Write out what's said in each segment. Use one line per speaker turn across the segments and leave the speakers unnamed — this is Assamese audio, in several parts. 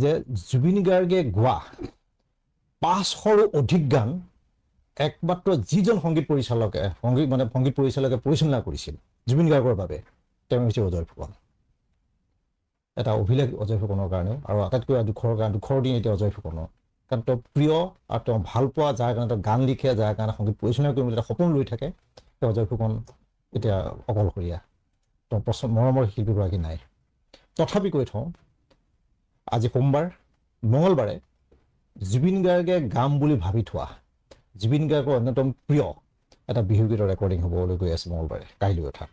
যে জুবিন গাৰ্গে গোৱা 500ৰো অধিক গান একমাত্ৰ যিজন সংগীত পৰিচালকে পৰিচালনা কৰিছিল জুবিন গাৰ্গৰ বাবে তেওঁ হৈছে অজয় ফুকন। এটা অভিলেখ অজয় ফুকনৰ কাৰণেও, আৰু আটাইতকৈ দুখৰ দিন এতিয়া অজয় ফুকনৰ, কাৰণ তেওঁ প্ৰিয় আৰু তেওঁ ভাল পোৱা, যাৰ কাৰণে তেওঁ গান লিখে, যাৰ কাৰণে সংগীত পৰিচালনা কৰিম বুলি এটা সপোন লৈ থাকে, তেওঁ অজয় ফুকন এতিয়া অকলশৰীয়া, তেওঁ মৰমৰ শিল্পীগৰাকী নাই। তথাপি কৈ থওঁ, আজি সোমবাৰ, মঙলবাৰে জুবিন গাৰ্গে গাম বুলি ভাবি থোৱা জুবিন গাৰ্গৰ অন্যতম প্ৰিয় এটা বিহুগীতৰ ৰেকৰ্ডিং হ'বলৈ গৈ আছে মঙলবাৰে, কাইলৈ অৰ্থাৎ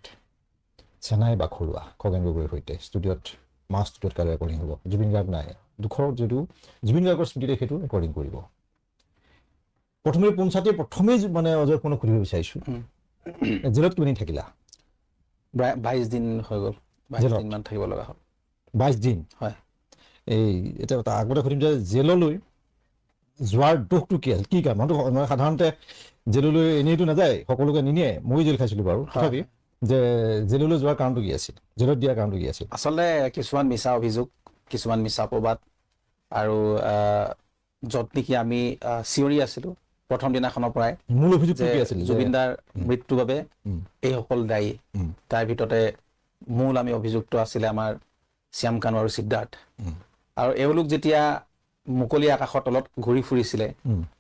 চেনাই বা খৰুৱা খগেন গগৈৰ সৈতে ষ্টুডিঅ'ত কাইলৈ ৰেকৰ্ডিং হ'ব। জুবিন গাৰ্গ নাই, দুখৰ যদিও জুবিন গাৰ্গৰ স্মৃতিতে সেইটো ৰেকৰ্ডিং কৰিব। প্ৰথমেই মানে অজয় ফুকনক সুধিব বিচাৰিছোঁ, জেলত কিমান দিন থাকিলা?
22 দিন হৈ গ'ল, 22 দিন মান থাকিব লগা হ'ল।
22 দিন? হয়। এই এতিয়া আগতে সুধিম যে জেললৈ যোৱাৰ দুখটো কি আছিল, কি কাৰণ? মই সাধাৰণতে জেললৈ এনেইতো নাযায়, সকলোকে নিনিয়ে, ময়ো জেল খাইছিলোঁ বাৰু, তথাপি যে জেললৈ যোৱাৰ কাৰণটো কি আছিল, জেলত দিয়াৰ কাৰণটো কি আছিল?
আচলতে কিছুমান মিছা অভিযোগ, কিছুমান মিছা প্ৰবাদ, আৰু য'ত নেকি আমি চিঞৰি আছিলোঁ প্ৰথম দিনাখনৰ পৰাই,
মূল অভিযোগটো কি আছিল?
জুবিনদাৰ মৃত্যুৰ বাবে এইসকল দায়ী। তাৰ ভিতৰতে মূল আমি অভিযুক্ত আছিলে আমাৰ শ্যাম কানু আৰু সিদ্ধাৰ্থ। আৰু এওঁলোক যেতিয়া মুকলি আকাশৰ তলত ঘূৰি ফুৰিছিলে,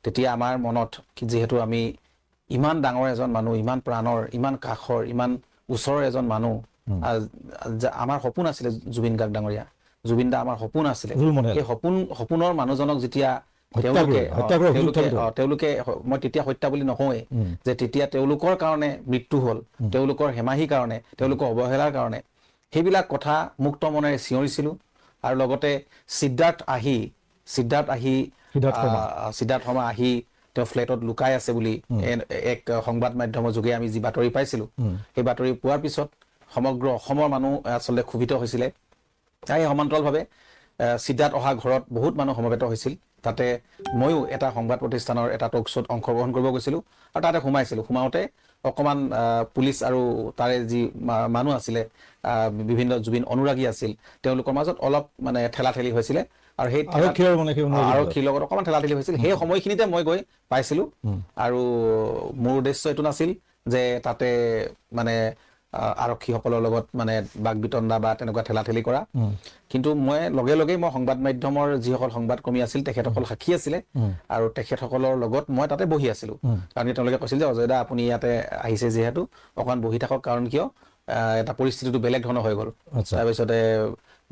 তেতিয়া আমাৰ মনত, যিহেতু আমি ইমান ডাঙৰ এজন মানুহ, ইমান প্ৰাণৰ, ইমান কাষৰ, ইমান ওচৰৰ এজন মানুহ, আমাৰ সপোন আছিলে জুবিন গাৰ্গ ডাঙৰীয়া, জুবিন দা আমাৰ সপোন আছিলে। সেই সপোনৰ মানুহজনক যেতিয়া তেওঁলোকে মই তেতিয়া হত্যা বুলি নকওঁৱেই, যে তেতিয়া তেওঁলোকৰ কাৰণে মৃত্যু হ'ল, তেওঁলোকৰ হেমাহিৰ কাৰণে, তেওঁলোকৰ অৱহেলাৰ কাৰণে, সেইবিলাক কথা মুক্ত মনেৰে চিঞৰিছিলোঁ। আৰু লগতে সিদ্ধাৰ্থ শৰ্মা আহি তেওঁ ফ্লেটত লুকাই আছে বুলি এক সংবাদ মাধ্যমৰ যোগে আমি যি বাতৰি পাইছিলোঁ, সেই বাতৰি পোৱাৰ পিছত সমগ্ৰ অসমৰ মানুহ আচলতে ক্ষোভিত হৈছিলে। তাই সমান্তৰালভাৱে সিদ্ধাৰ্থ অহা ঘৰত বহুত মানুহ সমবেত হৈছিল। তাতে ময়ো এটা সংবাদ প্ৰতিষ্ঠানৰ এটা টক শ্ব'ত অংশগ্ৰহণ কৰিব গৈছিলোঁ, আৰু তাতে সোমাওঁতে অকণমান পুলিচ আৰু তাৰে যি মানুহ আছিলে, বিভিন্ন জুবিন অনুৰাগী আছিল, তেওঁলোকৰ মাজত অলপ মানে ঠেলাঠেলি হৈছিলে, আৰু সেই আৰক্ষীৰ লগত অকণমান ঠেলাঠেলি হৈছিল। সেই সময়খিনিতে মই গৈ পাইছিলোঁ, আৰু মোৰ উদ্দেশ্য এইটো নাছিল যে তাতে মানে আৰক্ষীসকলৰ লগত মানে বাক বিতণ্ডা বা তেনেকুৱা ঠেলাঠেলি কৰা, কিন্তু মই লগেই মই সংবাদ মাধ্যমৰ যিসকল সংবাদকৰ্মী আছিল, তেখেতসকল সাক্ষী আছিলে, আৰু তেখেতসকলৰ লগত মই তাতে বহি আছিলোঁ। কাৰণ তেওঁলোকে কৈছিল যে অজয় দা আপুনি ইয়াতে আহিছে যিহেতু অকণমান বহি থাকক, কাৰণ কিয় এটা পৰিস্থিতিটো বেলেগ ধৰণৰ হৈ গ'ল। তাৰপিছতে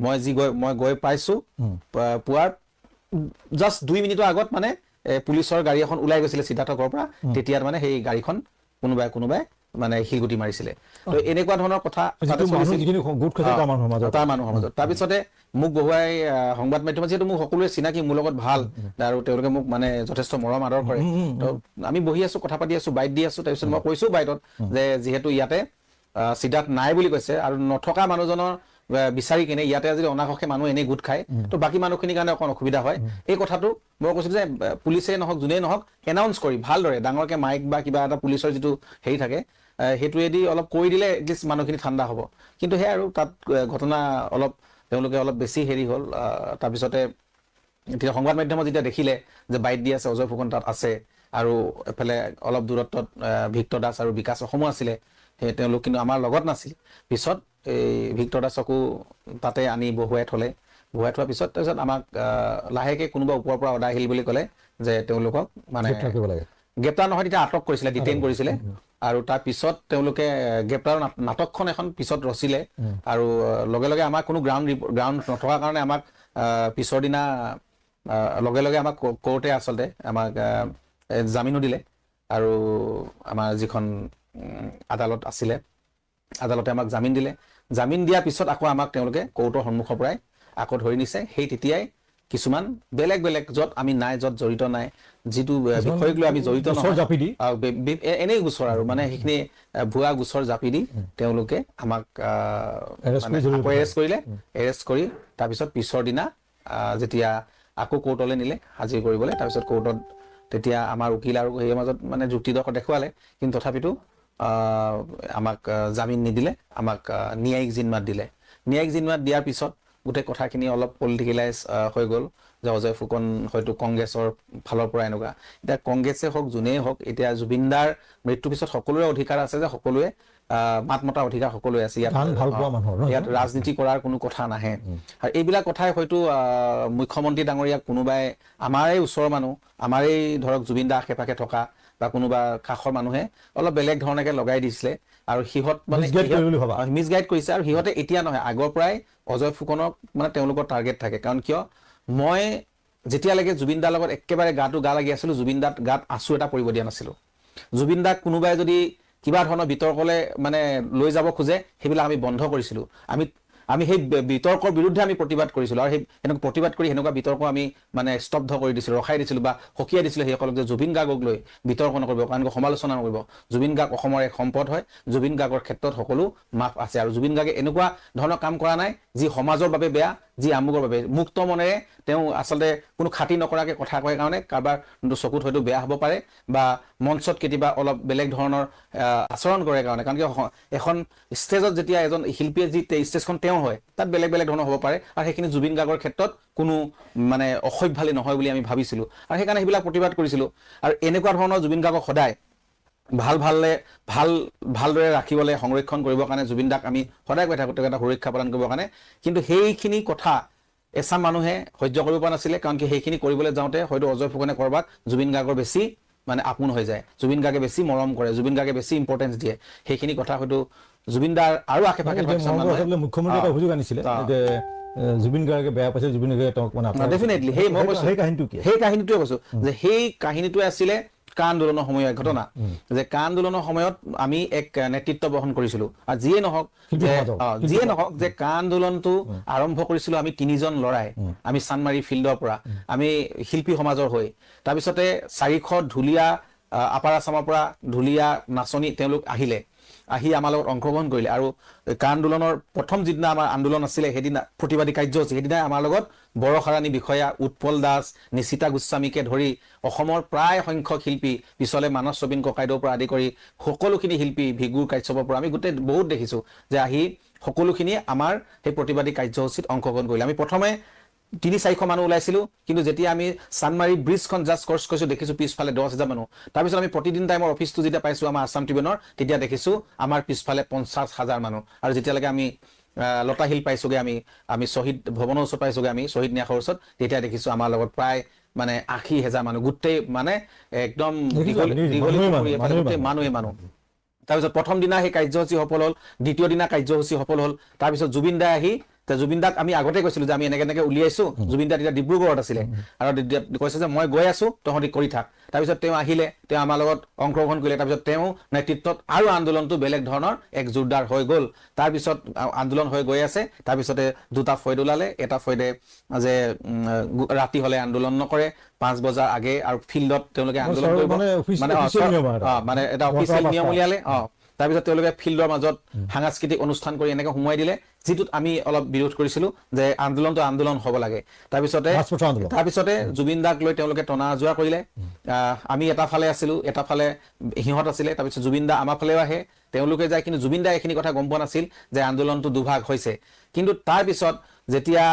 মই গৈ পাইছোঁ, পুৱাৰ জাষ্ট 2 মিনিটৰ আগত মানে পুলিচৰ গাড়ী এখন ওলাই গৈছিলে সিদ্ধাৰ্থৰ ঘৰৰ পৰা, তেতিয়া মানে সেই গাড়ীখন কোনোবাই মানে শিলগুটি মাৰিছিলে। তো এনেকুৱা ধৰণৰ কথা তাৰ মানুহৰ মাজত। তাৰপিছতে মোক বহুৱাই সংবাদ মাধ্যমত, যিহেতু মোক সকলোৱে চিনাকি, মোৰ লগত ভাল, আৰু তেওঁলোকে মোক মানে যথেষ্ট মৰম আদৰ কৰে। তো আমি বহি আছোঁ, কথা পাতি আছোঁ, বাইট দি আছোঁ। তাৰপিছত মই কৈছোঁ বাইটত যে যিহেতু ইয়াতে সিদ্ধাৰ্থ নাই বুলি কৈছে, আৰু নথকা মানুহজনৰ বিচাৰি কিনে ইয়াতে যদি অনাহকে মানুহ এনেই গোট খায়, তো বাকী মানুহখিনিৰ কাৰণে অকণ অসুবিধা হয়। এই কথাটো মই কৈছোঁ যে পুলিচেই নহওক, যোনেই নহওক, এনাউন্স কৰি ভালদৰে ডাঙৰকে মাইক বা কিবা এটা পুলিচৰ যিটো হেৰি থাকে, সেইটোৱেদি অলপ কৰি দিলে এটলিষ্ট মানুহখিনি ঠাণ্ডা হ'ব। কিন্তু সেয়া আৰু তাত ঘটনা তেওঁলোকে অলপ বেছি হেৰি হ'ল। তাৰপিছতে এতিয়া সংবাদ মাধ্যমত যেতিয়া দেখিলে যে বাইট দি আছে, অজয় ফুকন তাত আছে, আৰু এফালে অলপ দূৰত্বত ভিক্টৰ দাস আৰু বিকাশ অসমো আছিলে, তেওঁলোক কিন্তু আমাৰ লগত নাছিল। পিছত এই ভিক্টৰ দাসকো তাতে আনি বহুৱাই থোৱাৰ পিছত তাৰপিছত আমাক লাহেকে কোনোবা ওপৰৰ পৰা অৰ্ডাৰ আহিল বুলি ক'লে যে তেওঁলোকক মানে গ্ৰেপ্তাৰ নহয়, তেতিয়া আটক কৰিছিলে, ডিটেইন কৰিছিলে। আৰু তাৰ পিছত তেওঁলোকে গ্ৰেপ্তাৰৰ নাটকখন এখন পিছত ৰচিলে, আৰু লগে আমাক কোনো গ্ৰাউণ্ড নথকাৰ কাৰণে আমাক পিছৰ দিনা লগে আমাক কোৰ্টে আচলতে আমাক জামিনো দিলে, আৰু আমাৰ যিখন আদালত আছিলে, আদালতে আমাক জামিন দিলে। জামিন দিয়াৰ পিছত আকৌ আমাক তেওঁলোকে কোৰ্টৰ সন্মুখৰ পৰাই আকৌ ধৰি নিছে। সেই তেতিয়াই কিছুমান বেলেগ য'ত আমি নাই, য'ত জড়িত নাই, যিটো বিষয়ক লৈ আমি জড়িত নহয়, এনেই গোচৰ আৰু মানে সেইখিনি ভুৱা গোচৰ জাপি দি তেওঁলোকে আমাক এৰেষ্ট কৰিলে। এৰেষ্ট কৰি তাৰপিছত পিছৰ দিনা যেতিয়া আকৌ কোৰ্টলৈ নিলে হাজিৰ কৰিবলৈ, তাৰপিছত কোৰ্টত তেতিয়া আমাৰ উকিল আৰু সেই মাজত মানে যুক্তিতৰ্ক দেখুৱালে, কিন্তু তথাপিতো আমাক জামিন নিদিলে, আমাক ন্যায়িক জিম্মাত দিলে। ন্যায়িক জিম্মাত দিয়াৰ পিছত গোটেই কথাখিনি অলপ পলিটিকেলাইজ হৈ গ'ল যে অজয় ফুকন হয়তো কংগ্ৰেছৰ ফালৰ পৰা এনেকুৱা এতিয়া কংগ্ৰেছে হওক যোনেই হওক এতিয়া জুবিনদাৰ মৃত্যুৰ পিছত সকলোৰে অধিকাৰ আছে যে সকলোৱে মাত মতা অধিকাৰ সকলোৱে আছে ইয়াত ৰাজনীতি কৰাৰ কোনো কথা নাহে আৰু এইবিলাক কথাই হয়তো মুখ্যমন্ত্ৰী ডাঙৰীয়াক কোনোবাই আমাৰেই ওচৰৰ মানুহ আমাৰেই ধৰক জুবিন দা আশে-পাশে থকা বা কোনোবা কাষৰ মানুহে অলপ বেলেগ ধৰণেকে লগাই দিছিলে আৰু সিহঁত মানে মিছগাইড কৰিছে আৰু সিহঁতে এতিয়া নহয় আগৰ পৰাই অজয় ফুকনক মানে তেওঁলোকৰ টাৰ্গেট থাকে কাৰণ কিয় মই যেতিয়ালৈকে জুবিন দাৰ লগত একেবাৰে গা লাগি আছিলো জুবিন দাত গাত আঁচু এটা পৰিব দিয়া নাছিলো জুবিন দাক কোনোবাই যদি কিবা ধৰণৰ বিতৰ্কলে মানে লৈ যাব খোজে সেইবিলাক আমি বন্ধ কৰিছিলো আমি সেই বিতৰ্কৰ বিৰুদ্ধে আমি প্ৰতিবাদ কৰিছিলো আৰু সেই এনেকুৱা প্ৰতিবাদ কৰি এনেকুৱা বিতৰ্ক আমি মানে স্তব্ধ কৰি দিছিলো ৰখাই দিছিলো বা হকিয়াই দিছিলো সেইসকলক যে জুবিন গাৰ্গক লৈ বিতৰ্ক নকৰিব কাৰণ সমালোচনা নকৰিব জুবিন গাৰ্গ অসমৰ এক সম্পদ হয় জুবিন গাৰ্গৰ ক্ষেত্ৰত সকলো মাফ আছে আৰু জুবিন গাৰ্গে এনেকুৱা ধৰণৰ কাম কৰা নাই যি সমাজৰ বাবে বেয়া যি আমুকৰ বাবে মুক্ত মনেৰে তেওঁ আচলতে কোনো খাতি নকৰাকে কথা কয় কাৰণে কাৰোবাৰ চকুত হয়তো বেয়া হ'ব পাৰে বা মঞ্চত কেতিয়াবা অলপ বেলেগ ধৰণৰ আচৰণ কৰে কাৰণে কাৰণ কি এখন ষ্টেজত যেতিয়া এজন শিল্পীয়ে যি ষ্টেজখন তেওঁ হয় তাত বেলেগ বেলেগ ধৰণৰ হ'ব পাৰে আৰু সেইখিনি জুবিন গাৰ্গৰ ক্ষেত্ৰত কোনো মানে অসভ্যালি নহয় বুলি আমি ভাবিছিলো আৰু সেইকাৰণে সেইবিলাক প্ৰতিবাদ কৰিছিলো আৰু এনেকুৱা ধৰণৰ জুবিন গাৰ্গক সদায় ভালদৰে ৰাখিবলৈ সংৰক্ষণ কৰিবৰ কাৰণে জুবিন দাক আমি সদায় কৈ থাকোঁ তেওঁক এটা সুৰক্ষা প্ৰদান কৰিবৰ কাৰণে কিন্তু সেইখিনি কথা এচাম মানুহে সহ্য কৰিব পৰা নাছিলে কাৰণ কি সেইখিনি কৰিবলৈ যাওঁতে হয়তো অজয় ফুকনে কৰবাত জুবিন গাৰ্গৰ বেছি মানে আপোন হৈ যায় জুবিন গাৰ্গে বেছি মৰম কৰে জুবিন গাৰ্গে বেছি ইম্পৰ্টেঞ্চ দিয়ে সেইখিনি কথা হয়তো জুবিন দাৰ আৰু আশে-পাশে
মুখ্যমন্ত্ৰী এটা অভিযোগ আনিছিলে যে জুবিন গাৰ্গে বেয়া পাইছে জুবিন গাৰ্গে তেওঁক মানে
ডেফিনেটলি সেই কাহিনীটোৱে কৈছো যে সেই কাহিনীটোৱে আছিলে কা আন্দোলনৰ সময়ৰ ঘটনা যে কা আন্দোলনৰ সময়ত আমি এক নেতৃত্ব বহন কৰিছিলো আৰু যিয়ে নহওক যে কা আন্দোলনটো আৰম্ভ কৰিছিলো আমি 3জন লৰাই আমি চানমাৰী ফিল্ডৰ পৰা আমি শিল্পী সমাজৰ হৈ তাৰপিছতে 400 ঢুলীয়া আপাৰ আছামৰ পৰা ঢুলীয়া নাচনী তেওঁলোক আহি আমাৰ লগত অংশগ্ৰহণ কৰিলে আৰু কা আন্দোলনৰ প্ৰথম যিদিনা আমাৰ আন্দোলন আছিলে সেইদিনা প্ৰতিবাদী কাৰ্যসূচী সেইদিনাই আমাৰ লগত বৰসাৰণী বিষয়া উৎপল দাস নিশিতা গোস্বামীকে ধৰি অসমৰ প্ৰায় সংখ্যক শিল্পী পিছলে মানস ৰবীন ককাইদেউৰ পৰা আদি কৰি সকলোখিনি শিল্পী ভিগুৰ কাশ্যপৰ পৰা আমি গোটেই বহুত দেখিছো যে আহি সকলোখিনি আমাৰ সেই প্ৰতিবাদী কাৰ্যসূচীত অংশগ্ৰহণ কৰিলে আমি প্ৰথমে 300-400 মানুহ ওলাইছিলো কিন্তু যেতিয়া আমি চানমাৰী ব্ৰিজখন জাষ্ট ক্ৰছ কৰিছো দেখিছো পিছফালে 10,000 মানুহ তাৰপিছত আমি প্ৰতিদিন টাইমৰ অফিচটো যেতিয়া পাইছো আমাৰ আছাম ট্ৰিবিউনৰ তেতিয়া দেখিছো আমাৰ পিছফালে 50,000 মানুহ আৰু যেতিয়ালৈকে আমি লতা হিল পাইছোগে আমি শ্বহীদ ভৱনৰ ওচৰত পাইছোগে আমি শ্বহীদ ন্যাসৰ ওচৰত তেতিয়া দেখিছো আমাৰ লগত প্ৰায় মানে 80,000 মানুহ গোটেই মানে একদম গোটেই মানুহ তাৰপিছত প্ৰথম দিনা সেই কাৰ্যসূচী সফল হ'ল দ্বিতীয় দিনা কাৰ্যসূচী সফল হ'ল তাৰপিছত জুবিন দাই আহি জুবিন দাক আমি আগতে কৈছিলো যে আমি এনেকে উলিয়াইছো জুবিন দা তেতিয়া ডিব্ৰুগড়ত আছিলে আৰু কৈছে যে মই গৈ আছো তহঁতি কৰি থাক তাৰপিছত তেওঁ আহিলে তেওঁ আমাৰ লগত অংশগ্ৰহণ কৰিলে তাৰপিছত তেওঁ নেতৃত্বত আৰু আন্দোলনটো বেলেগ ধৰণৰ এক জোৰদাৰ হৈ গ'ল তাৰপিছত আন্দোলন হৈ গৈ আছে তাৰপিছতে দুটা ফৈদ ওলালে এটা ফৈদে যে ৰাতি হলে আন্দোলন নকৰে 5 বজাৰ আগে আৰু ফিল্ডত তেওঁলোকে আন্দোলন কৰিব মানে এটা অফিচিয়েল নিয়ম উলিয়ালে তাৰপিছত তেওঁলোকে ফিল্ডৰ মাজত সাংস্কৃতিক অনুষ্ঠান কৰি এনেকে সোমোৱাই দিলে যিটোত আমি অলপ বিৰোধ কৰিছিলো যে আন্দোলন হ'ব লাগে তাৰপিছতে জুবিন দাক লৈ তেওঁলোকে টনা আজোৰা কৰিলে আমি এটা ফালে আছিলো এটা ফালে সিহঁত আছিলে তাৰপিছত জুবিন দা আমাৰ ফালেও আহে তেওঁলোকে যায় কিন্তু জুবিন দা এইখিনি কথা গম পোৱা নাছিল যে আন্দোলনটো দুভাগ হৈছে কিন্তু তাৰপিছত যেতিয়া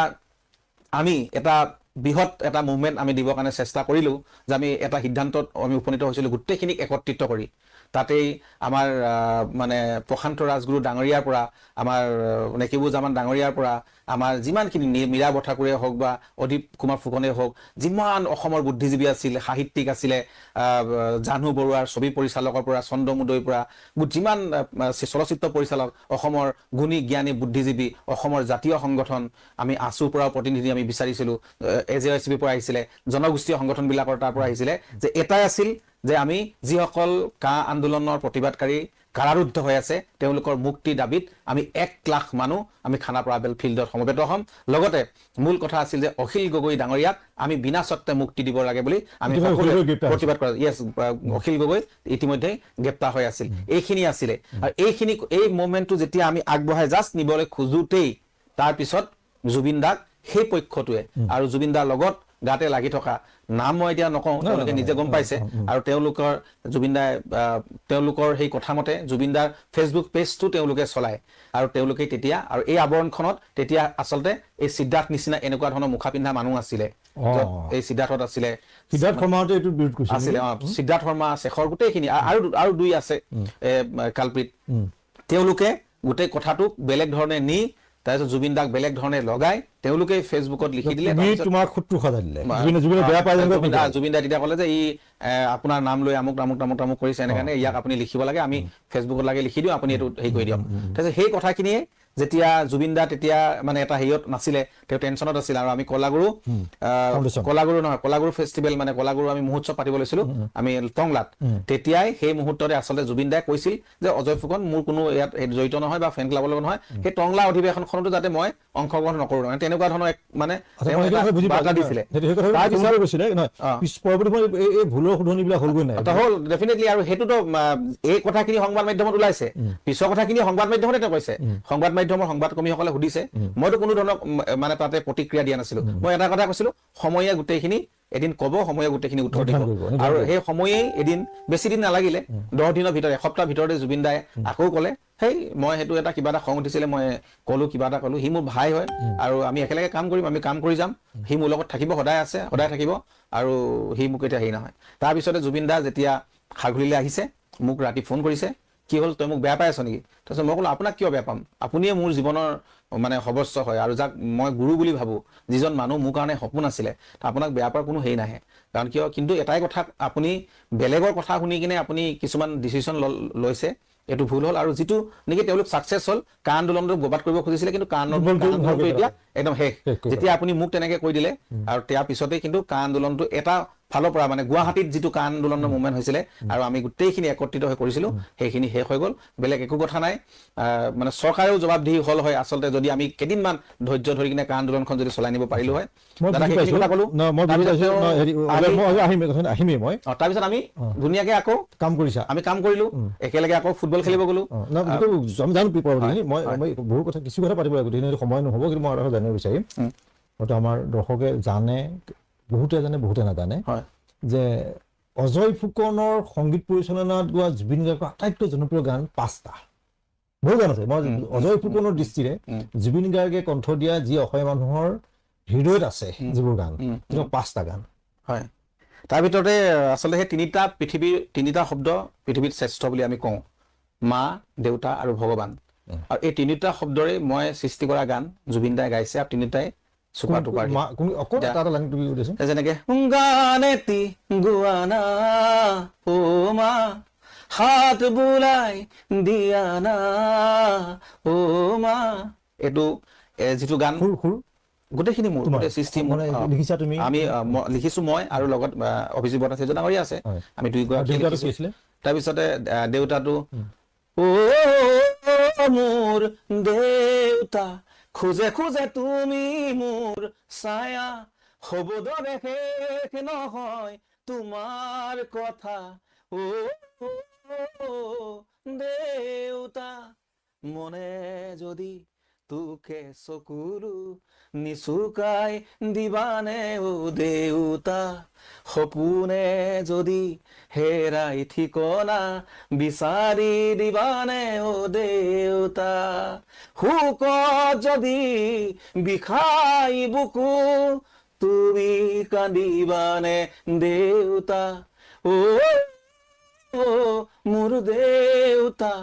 আমি এটা বৃহৎ এটা মুভমেন্ট আমি দিবৰ কাৰণে চেষ্টা কৰিলো যে আমি এটা সিদ্ধান্তত আমি উপনীত হৈছিলো গোটেইখিনিক একত্ৰিত কৰি তাতেই আমাৰ মানে প্ৰশান্ত ৰাজগুৰু ডাঙৰীয়াৰ পৰা আমাৰ নেকিবুজ জামান ডাঙৰীয়াৰ পৰা আমাৰ যিমানখিনি মীৰা বঠাকুৰে হওক বা অদীপ কুমাৰ ফুকনে হওক যিমান অসমৰ বুদ্ধিজীৱী আছিল সাহিত্যিক আছিলে জাহ্নু বৰুৱাৰ ছবি পৰিচালকৰ পৰা চন্দ্ৰমুদৈৰ পৰা যিমান চলচ্চিত্ৰ পৰিচালক অসমৰ গুণী জ্ঞানী বুদ্ধিজীৱী অসমৰ জাতীয় সংগঠন আমি আছুৰ পৰা প্ৰতিনিধি আমি বিচাৰিছিলো AJSB পৰা আহিছিলে জনগোষ্ঠীয় সংগঠনবিলাকৰ তাৰ পৰা আহিছিলে যে এটাই আছিল যে আমি যিসকল কা আন্দোলনৰ প্ৰতিবাদকাৰী কাৰাৰুদ্ধ হৈ আছে তেওঁলোকৰ মুক্তি দাবীত আমি 1 লাখ মানুহ আমি খানাপাৰা বেল ফিল্ডত সমবেত হ'ম লগতে মূল কথা আছিল যে অখিল গগৈ ডাঙৰীয়াক আমি বিনা চৰ্তে মুক্তি দিব লাগে বুলি আমি প্ৰতিবাদ কৰা অখিল গগৈ ইতিমধ্যে গ্ৰেপ্তাৰ হৈ আছিল এইখিনি আছিলে আৰু এই মুভমেন্টটো যেতিয়া আমি আগবঢ়াই জাষ্ট নিবলৈ খোজোতেই তাৰ পিছত জুবিন দাক সেই পক্ষটোৱে আৰু জুবিন দাৰ লগত গাতে লাগি থকা নাম মই এতিয়া নকওঁ, তেওঁলোকে নিজে গম পাইছে। আৰু তেওঁলোকৰ জুবিন দাই তেওঁলোকৰ সেই কথা মতে জুবিন দাৰ ফেচবুক পেজটো তেওঁলোকে চলায় আৰু তেওঁলোকে তেতিয়া আৰু এই আৱৰণখনত তেতিয়া আচলতে এই সিদ্ধাৰ্থ নিচিনা এনেকুৱা ধৰণৰ মুখা পিন্ধা মানুহ আছিলে। এই সিদ্ধাৰ্থত আছিলে,
সিদ্ধাৰ্থ শৰ্মাহঁতে এইটো বিৰোধ কৰিছিল
আছিলে সিদ্ধাৰ্থ শৰ্মা, শেখৰ, গোটেইখিনি আৰু দুই আছে কালপ্ৰিত। তেওঁলোকে গোটেই কথাটোক বেলেগ ধৰণে নি তাৰপিছত জুবিন দাক বেলেগ ধৰণে লগাই তেওঁলোকে ফেচবুকত লিখি দিলে।
তোমাৰ খুঁটটো সজাই দিলে জুবিন
দা তেতিয়া ক'লে যে ই আপোনাৰ নাম লৈ আমুক আমুক আমুক আমুক কৰিছে, এনেকাৰণে ইয়াক আপুনি লিখিব লাগে, আমি ফেচবুকত লাগে লিখি দিওঁ, আপুনি এইটো হেৰি কৰি দিয়ক। তাৰপিছত সেই কথাখিনিয়ে যেতিয়া জুবিন দা তেতিয়া মানে এটা হেৰিয়ত নাছিলে, তেওঁ টেনচনত আছিল। আৰু আমি কলাগুৰু ফেষ্টিভেল মানে কলাগুৰু আমি মহোৎসৱ পাতিব লৈছিলো আমি টংলাত। তেতিয়াই সেই মুহূৰ্ততে আচলতে জুবিন দাই কৈছিল যে অজয় ফুকন মোৰ কোনো ইয়াত জড়িত নহয় বা ফেন ক্লাবৰ লগত নহয়, সেই টংলা অধিৱেশনখনতো যাতে মই অংশগ্ৰহণ নকৰো, মানে তেনেকুৱা ধৰণৰ মানে বাৰ্তা দিছিলে। হ'ল ডেফিনেটলি। আৰু সেইটোতো এই কথাখিনি সংবাদ মাধ্যমত ওলাইছে, পিছৰ কথাখিনি সংবাদ মাধ্যমতে তেওঁ কৈছে। সংবাদ মাধ্যমৰ সংবাদ কৰ্মীসকলে সুধিছে, মইতো কোনো ধৰণৰ মানে তাতে প্ৰতিক্ৰিয়া দিয়া নাছিলো। মই এটা কথা কৈছিলো, সময়ে গোটেইখিনি এদিন ক'ব, সময়ে গোটেইখিনি উত্তৰ দিব। আৰু সেই সময়েই এদিন বেছি দিন নালাগিলে, 10 দিনৰ ভিতৰত, এসপ্তাহৰ ভিতৰতে জুবিন দাই আকৌ ক'লে, সেই মই সেইটো এটা কিবা এটা খং উঠিছিলে, মই ক'লো কিবা এটা ক'লো, সি মোৰ ভাই হয় আৰু আমি একেলগে কাম কৰিম, আমি কাম কৰি যাম, সি মোৰ লগত থাকিব, সদায় আছে, সদায় থাকিব, আৰু সি মোক এতিয়া হেৰি নহয়। তাৰপিছতে জুবিন দা যেতিয়া খাৰঘুলিলৈ আহিছে, মোক ৰাতি ফোন কৰিছে, কি হ'ল তই মোক বেয়া পাই আছ নেকি? তাৰপিছত মই ক'লো আপোনাক কিয় বেয়া পাম, আপুনিয়ে মোৰ জীৱনৰ মানে সৰ্বস্ব হয় আৰু যাক মই গুৰু বুলি ভাবো, যিজন মানুহ মোৰ কাৰণে সপোন আছিলে, আপোনাক বেয়া পোৱাৰ কোনো হেৰি নাহে। কাৰণ কিয়, কিন্তু এটাই কথা, আপুনি বেলেগৰ কথা শুনি কিনে আপুনি কিছুমান ডিচিশ্যন লৈছে, এইটো ভুল হ'ল। আৰু যিটো নেকি তেওঁলোক ছাকচেছ হ'ল, কা আন্দোলনটো বৰবাদ কৰিব খুজিছিলে, কিন্তু কা আন্দোলনটো এতিয়া একদম শেষ। যেতিয়া আপুনি মোক তেনেকে কৈ দিলে, আৰু তাৰ পিছতে কিন্তু কা আন্দোলনটো এটা ফালৰ পৰা মানে গুৱাহাটীত যিটো কা আন্দোলনৰ মুভমেণ্ট হৈছিলে আৰু আমি গোটেইখিনি একত্ৰিত হৈ কৰিছিলো, সেইখিনি শেষ হৈ গ'ল, বেলেগ একো কথা নাই। মানে চৰকাৰেও জবাবদিহি হ'ল হয় আচলতে, যদি আমি কেইদিনমান ধৈৰ্য ধৰি কিনে কা আন্দোলনখন যদি চলাই নিব পাৰিলো হয়। তাৰপিছত আমি ধুনীয়াকে আকৌ কাম কৰিছা, আমি কাম কৰিলো, একেলগে আকৌ ফুটবল খেলিব গলো।
মই বহু কথা কিছু কথা পাতিব লাগিব, সময় নহ'ব, কিন্তু মই আৰু জানিব বিচাৰিম, হয়তো আমাৰ দৰ্শকে জানে, বহুতে জানে বহুতে নাজানে, যে অজয় ফুকনৰ সংগীত পৰিচালনাত গোৱা জুবিন গাৰ্গৰ আটাইতকৈ জনপ্ৰিয় গান 5টা, বহু গান আছে। মই অজয় ফুকনৰ দৃষ্টিৰে জুবিন গাৰ্গে কণ্ঠ দিয়া যি অসমীয়া মানুহৰ হৃদয়ত আছে যিবোৰ গান, 5টা গান
হয়। তাৰ ভিতৰতে আচলতে সেই তিনিটা শব্দ পৃথিৱীত শ্ৰেষ্ঠ বুলি আমি কওঁ, মা, দেউতা আৰু ভগৱান। আৰু এই তিনিটা শব্দৰে মই সৃষ্টি কৰা গান জুবিন দাই গাইছে, আৰু তিনিটাই যেনেকে গানেতি গুৱানা ও মা, হাত বুলাই দিয়ানা ও মা, এইটো যিটো গান গোটেইখিনি মোৰ সৃষ্টি, আমি লিখিছো মই আৰু লগত অভিজিত বৰ্তাচাৰ্য ডাঙৰীয়া আছে, আমি দুইগৰাকী। তাৰপিছতে দেউতাটো, ও মোৰ দেউতা, খোজে খোজে তুমি মোৰ ছায়া, হবদ শেষ নহয় তোমাৰ কথা, ও দেউতা, মনে যদি তোকে চকুলো নিচুকাই দিবানে ও দেউতা, সপোনে যদি হেৰাই ঠিকনা বিচাৰি দিবানে ও দেউতা, হুকত যদি বিষাই বুকু তুমি কান্দিবানে দেউতা, ও মোৰ দেউতা,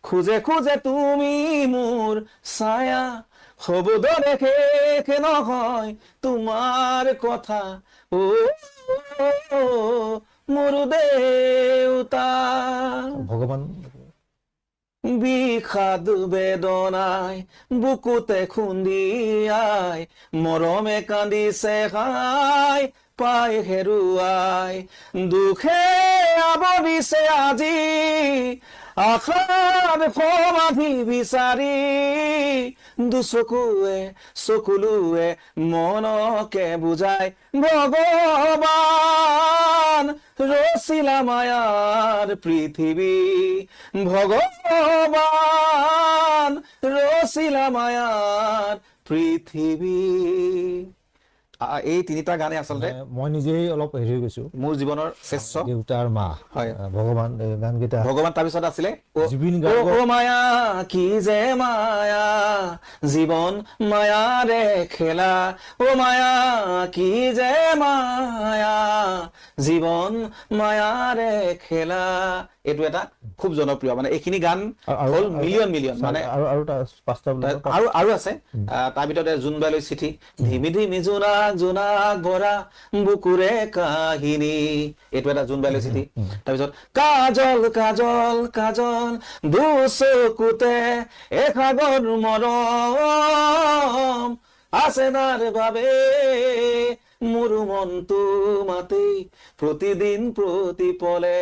খোজে খোজে তুমি মোৰ ছায়া, হবদ শেষ নহয় তোমাৰ কথা, ও মোৰ দেউতা।
ভগৱান
বিষাদ বেদনাই বুকুতে খুন্দিয়াই, মৰমে কান্দিছে হাই পাই হেৰুৱাই, দুখে আৱৰিছে আজি আশাৰ সমাধি বিচাৰি, দুচকুৱে চকুলোৱে মনকে বুজাই, ভগৱান ৰচিলা মায়াৰ পৃথিৱী, ভগৱান ৰচিলা মায়াৰ পৃথিৱী, এই তিনিটা গানে আচলতে
মই নিজেই অলপ হেৰি হৈ গৈছো,
মোৰ জীৱনৰ শ্ৰেষ্ঠ
দেউতাৰ মা,
হয়।
ভগৱান, এই গানকেইটা
ভগৱান, তাৰপিছত আছিলে
জুবিন গাৰ্গৰ
অ মায়া কি যে মায়া জীৱন মায়াৰে খেলা, অ মায়া কি যে মায়া জীৱন মায়াৰে খেলা, এইটো এটা খুব জনপ্ৰিয়, মানে এইখিনি গান হ'ল মিলিয়ন মিলিয়ন, মানে
আৰু এটা 5টা
আৰু আছে তাৰ ভিতৰতে জোনবাইলৈ চিঠি, ধিমি ধিমি জোনাক জোনাক ভৰা বুকুৰে কাহিনী, এইটো এটা জোনবাইলৈ চিঠি। তাৰপিছত কাজল কাজল কাজল দুচকুতে এসাগৰ মৰম আছে তাৰ বাবে মোৰ মনটো মাতেই প্ৰতিদিন প্ৰতিপলে।